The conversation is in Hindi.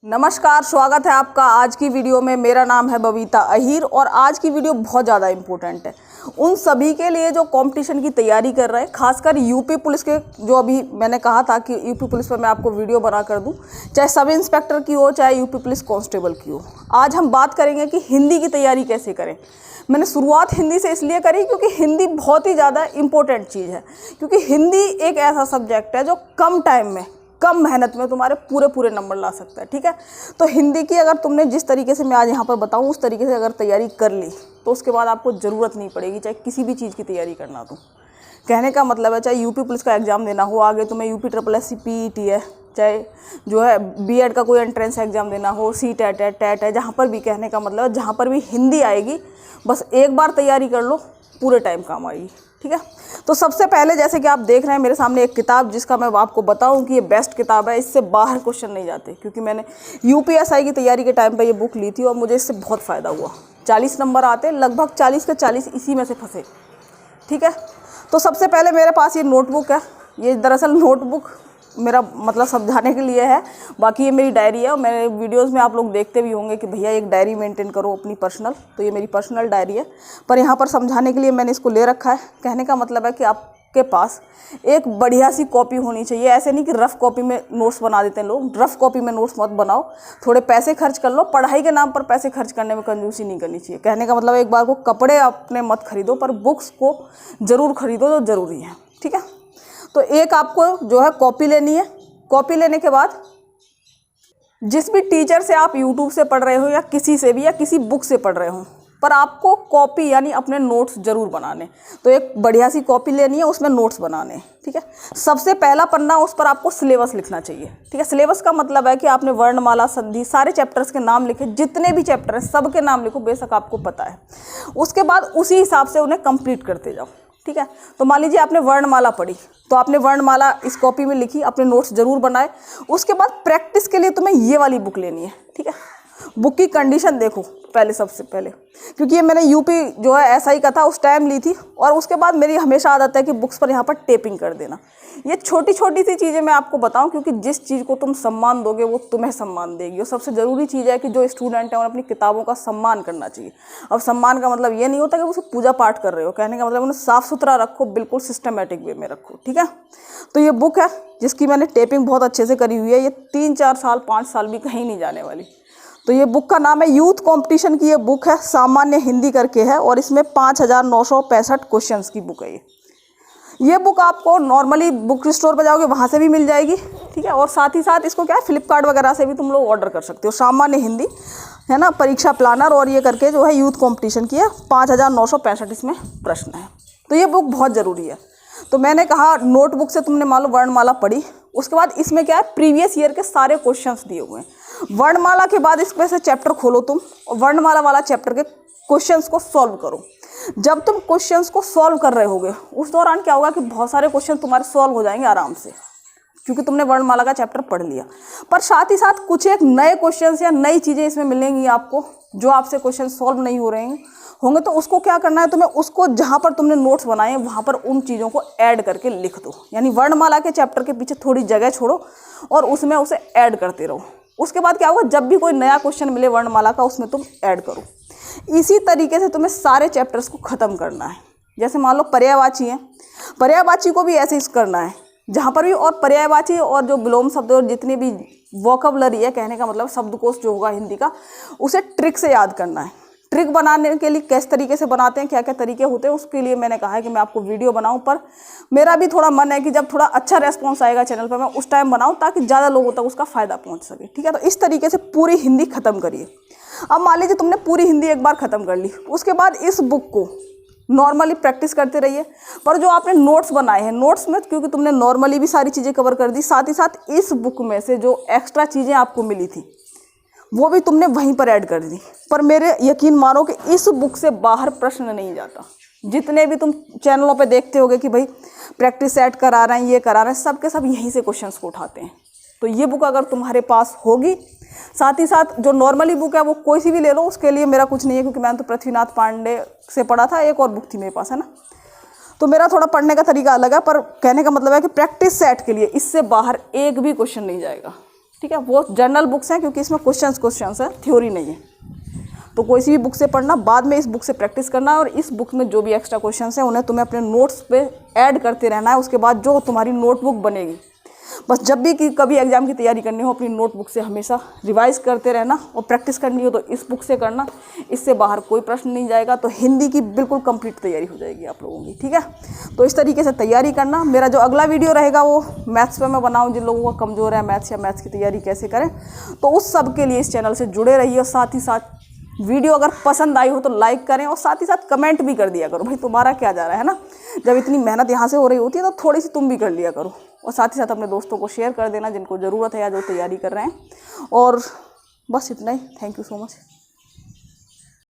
नमस्कार, स्वागत है आपका आज की वीडियो में। मेरा नाम है बबीता अहीर और आज की वीडियो बहुत ज़्यादा इम्पोर्टेंट है उन सभी के लिए जो कंपटीशन की तैयारी कर रहे हैं, खासकर यूपी पुलिस के। जो अभी मैंने कहा था कि यूपी पुलिस पर मैं आपको वीडियो बना कर दूं, चाहे सब इंस्पेक्टर की हो चाहे यूपी पुलिस कांस्टेबल की हो। आज हम बात करेंगे कि हिंदी की तैयारी कैसे करें। मैंने शुरुआत हिंदी से इसलिए करी क्योंकि हिंदी बहुत ही ज़्यादा इम्पोर्टेंट चीज़ है, क्योंकि हिंदी एक ऐसा सब्जेक्ट है जो कम टाइम में कम मेहनत में तुम्हारे पूरे नंबर ला सकता है। ठीक है, तो हिंदी की अगर तुमने जिस तरीके से मैं आज यहाँ पर बताऊँ उस तरीके से अगर तैयारी कर ली तो उसके बाद आपको ज़रूरत नहीं पड़ेगी चाहे किसी भी चीज़ की तैयारी करना। तो कहने का मतलब है चाहे यूपी पुलिस का एग्ज़ाम देना हो, आगे तुम्हें यूपी SSSC PET है, चाहे जो है BEd का कोई एंट्रेंस एग्ज़ाम देना हो, CTET है, TET है, जहाँ पर भी कहने का मतलब है जहाँ पर भी हिंदी आएगी बस एक बार तैयारी कर लो, पूरे टाइम काम आएगी। ठीक है, तो सबसे पहले जैसे कि आप देख रहे हैं मेरे सामने एक किताब, जिसका मैं आपको बताऊं कि ये बेस्ट किताब है, इससे बाहर क्वेश्चन नहीं जाते। क्योंकि मैंने UPSI की तैयारी के टाइम पे ये बुक ली थी और मुझे इससे बहुत फ़ायदा हुआ। 40 नंबर आते, लगभग 40 के 40 इसी में से फंसे। ठीक है, तो सबसे पहले मेरे पास ये नोटबुक है। ये दरअसल नोटबुक मेरा मतलब समझाने के लिए है, बाकी ये मेरी डायरी है। और मेरे वीडियोस में आप लोग देखते भी होंगे कि भैया एक डायरी मेंटेन करो अपनी पर्सनल, तो ये मेरी पर्सनल डायरी है। पर यहाँ पर समझाने के लिए मैंने इसको ले रखा है। कहने का मतलब है कि आपके पास एक बढ़िया सी कॉपी होनी चाहिए। ऐसे नहीं कि रफ़ कॉपी में नोट्स बना देते हैं लोग, रफ़ कॉपी में नोट्स मत बनाओ। थोड़े पैसे खर्च कर लो, पढ़ाई के नाम पर पैसे खर्च करने में कंजूसी नहीं करनी चाहिए। कहने का मतलब एक बार को कपड़े अपने मत खरीदो, पर बुक्स को ज़रूर खरीदो जो ज़रूरी है। ठीक है, तो एक आपको जो है कॉपी लेनी है। कॉपी लेने के बाद जिस भी टीचर से आप YouTube से पढ़ रहे हो या किसी से भी या किसी बुक से पढ़ रहे हो, पर आपको कॉपी यानी अपने नोट्स ज़रूर बनाने। तो एक बढ़िया सी कॉपी लेनी है, उसमें नोट्स बनाने। ठीक है, सबसे पहला पन्ना उस पर आपको सिलेबस लिखना चाहिए। ठीक है, सिलेबस का मतलब है कि आपने वर्णमाला, संधि, सारे चैप्टर्स के नाम लिखे, जितने भी चैप्टर हैं सब के नाम लिखो, बेशक आपको पता है। उसके बाद उसी हिसाब से उन्हें कंप्लीट करते जाओ। ठीक है, तो मान लीजिए आपने वर्णमाला पढ़ी, तो आपने वर्णमाला इस कॉपी में लिखी, अपने नोट्स जरूर बनाए। उसके बाद प्रैक्टिस के लिए तुम्हें ये वाली बुक लेनी है। ठीक है, बुक की कंडीशन देखो पहले, सबसे पहले, क्योंकि ये मैंने यूपी जो है SI का था उस टाइम ली थी। और उसके बाद मेरी हमेशा आदत है कि बुक्स पर यहाँ पर टेपिंग कर देना। ये छोटी छोटी सी चीज़ें मैं आपको बताऊं, क्योंकि जिस चीज़ को तुम सम्मान दोगे वो तुम्हें सम्मान देगी। और सबसे ज़रूरी चीज़ है कि जो स्टूडेंट है उन्हें अपनी किताबों का सम्मान करना चाहिए। अब सम्मान का मतलब ये नहीं होता कि उसे पूजा पाठ कर रहे हो, कहने का मतलब उन्हें साफ़ सुथरा रखो, बिल्कुल सिस्टमेटिक वे में रखो। ठीक है, तो ये बुक है जिसकी मैंने टेपिंग बहुत अच्छे से करी हुई है। ये 3-4 साल 5 साल भी कहीं नहीं जाने वाली। तो ये बुक का नाम है यूथ कंपटीशन की ये बुक है, सामान्य हिंदी करके है, और इसमें 5965 क्वेश्चंस की बुक है ये बुक आपको नॉर्मली बुक स्टोर पर जाओगे वहाँ से भी मिल जाएगी। ठीक है, और साथ ही साथ इसको क्या है, फ्लिपकार्ट वगैरह से भी तुम लोग ऑर्डर कर सकते हो। सामान्य हिंदी है ना, परीक्षा प्लानर, और ये करके जो है यूथ कंपटीशन की है। 5965 इसमें प्रश्न है, तो ये बुक बहुत ज़रूरी है। तो मैंने कहा नोटबुक से तुमने मान लो वर्णमाला पढ़ी, उसके बाद इसमें क्या है, प्रीवियस ईयर के सारे क्वेश्चंस दिए हुए हैं। वर्णमाला के बाद इसमें से चैप्टर खोलो तुम, और वर्णमाला वाला चैप्टर के क्वेश्चंस को सॉल्व करो। जब तुम क्वेश्चंस को सॉल्व कर रहे होगे उस दौरान क्या होगा कि बहुत सारे क्वेश्चन तुम्हारे सॉल्व हो जाएंगे आराम से, क्योंकि तुमने वर्णमाला का चैप्टर पढ़ लिया। पर साथ ही साथ कुछ एक नए क्वेश्चंस या नई चीज़ें इसमें मिलेंगी आपको, जो आपसे क्वेश्चन सॉल्व नहीं हो रहे होंगे। तो उसको क्या करना है तुम्हें, उसको जहाँ पर तुमने नोट्स बनाए हैं वहाँ पर उन चीज़ों को ऐड करके लिख दो। यानी वर्णमाला के चैप्टर के पीछे थोड़ी जगह छोड़ो और उसमें उसे ऐड करते रहो। उसके बाद क्या होगा, जब भी कोई नया क्वेश्चन मिले वर्णमाला का उसमें तुम ऐड करो। इसी तरीके से तुम्हें सारे चैप्टर्स को ख़त्म करना है। जैसे मान लो पर्यायवाची है, पर्यायवाची को भी ऐसे ही करना है जहाँ पर भी, और पर्यायवाची और जो विलोम शब्द और जितनी भी वोकैबुलरी है, कहने का मतलब शब्दकोश जो होगा हिंदी का, उसे ट्रिक से याद करना है। ट्रिक बनाने के लिए किस तरीके से बनाते हैं, क्या क्या तरीके होते हैं, उसके लिए मैंने कहा है कि मैं आपको वीडियो बनाऊं। पर मेरा भी थोड़ा मन है कि जब थोड़ा अच्छा रेस्पॉन्स आएगा चैनल पर मैं उस टाइम बनाऊं, ताकि ज़्यादा लोगों तक उसका फ़ायदा पहुंच सके। ठीक है, तो इस तरीके से पूरी हिंदी ख़त्म करिए। अब मान लीजिए तुमने पूरी हिंदी एक बार ख़त्म कर ली, उसके बाद इस बुक को नॉर्मली प्रैक्टिस करते रहिए। पर जो आपने नोट्स बनाए हैं, नोट्स में क्योंकि तुमने नॉर्मली भी सारी चीज़ें कवर कर दी, साथ ही साथ इस बुक में से जो एक्स्ट्रा चीज़ें आपको मिली थी वो भी तुमने वहीं पर ऐड कर दी। पर मेरे यकीन मानो कि इस बुक से बाहर प्रश्न नहीं जाता। जितने भी तुम चैनलों पे देखते होगे कि भाई प्रैक्टिस सेट करा रहे हैं, ये करा रहे हैं, सब के सब यहीं से क्वेश्चंस को उठाते हैं। तो ये बुक अगर तुम्हारे पास होगी, साथ ही साथ जो नॉर्मली बुक है वो कोई सी भी ले लो, उसके लिए मेरा कुछ नहीं है, क्योंकि मैंने तो पृथ्वीनाथ पांडे से पढ़ा था। एक और बुक थी मेरे पास, है ना, तो मेरा थोड़ा पढ़ने का तरीका अलग है। पर कहने का मतलब है कि प्रैक्टिस सेट के लिए इससे बाहर एक भी क्वेश्चन नहीं जाएगा। ठीक है। वो जर्नल बुक्स हैं क्योंकि इसमें क्वेश्चंस है, थ्योरी नहीं है। तो कोई सी भी बुक से पढ़ना, बाद में इस बुक से प्रैक्टिस करना, और इस बुक में जो भी एक्स्ट्रा क्वेश्चंस हैं उन्हें तुम्हें अपने नोट्स पे ऐड करते रहना है। उसके बाद जो तुम्हारी नोटबुक बनेगी, बस जब भी कभी एग्जाम की तैयारी करनी हो अपनी नोटबुक से हमेशा रिवाइज करते रहना, और प्रैक्टिस करनी हो तो इस बुक से करना। इससे बाहर कोई प्रश्न नहीं जाएगा, तो हिंदी की बिल्कुल कंप्लीट तैयारी हो जाएगी आप लोगों की, ठीक है। तो इस तरीके से तैयारी करना। मेरा जो अगला वीडियो रहेगा वो मैथ्स पे मैं बनाऊँ, जिन लोगों का कमज़ोर है मैथ्स या मैथ्स की तैयारी कैसे करें, तो उस सब के लिए इस चैनल से जुड़े रहिए। और साथ ही साथ वीडियो अगर पसंद आई हो तो लाइक करें, और साथ ही साथ कमेंट भी कर दिया करो। भाई तुम्हारा क्या जा रहा है ना, जब इतनी मेहनत यहाँ से हो रही होती है तो थोड़ी सी तुम भी कर लिया करो। और साथ ही साथ अपने दोस्तों को शेयर कर देना जिनको ज़रूरत है या जो तैयारी कर रहे हैं। और बस इतना ही। Thank you so much.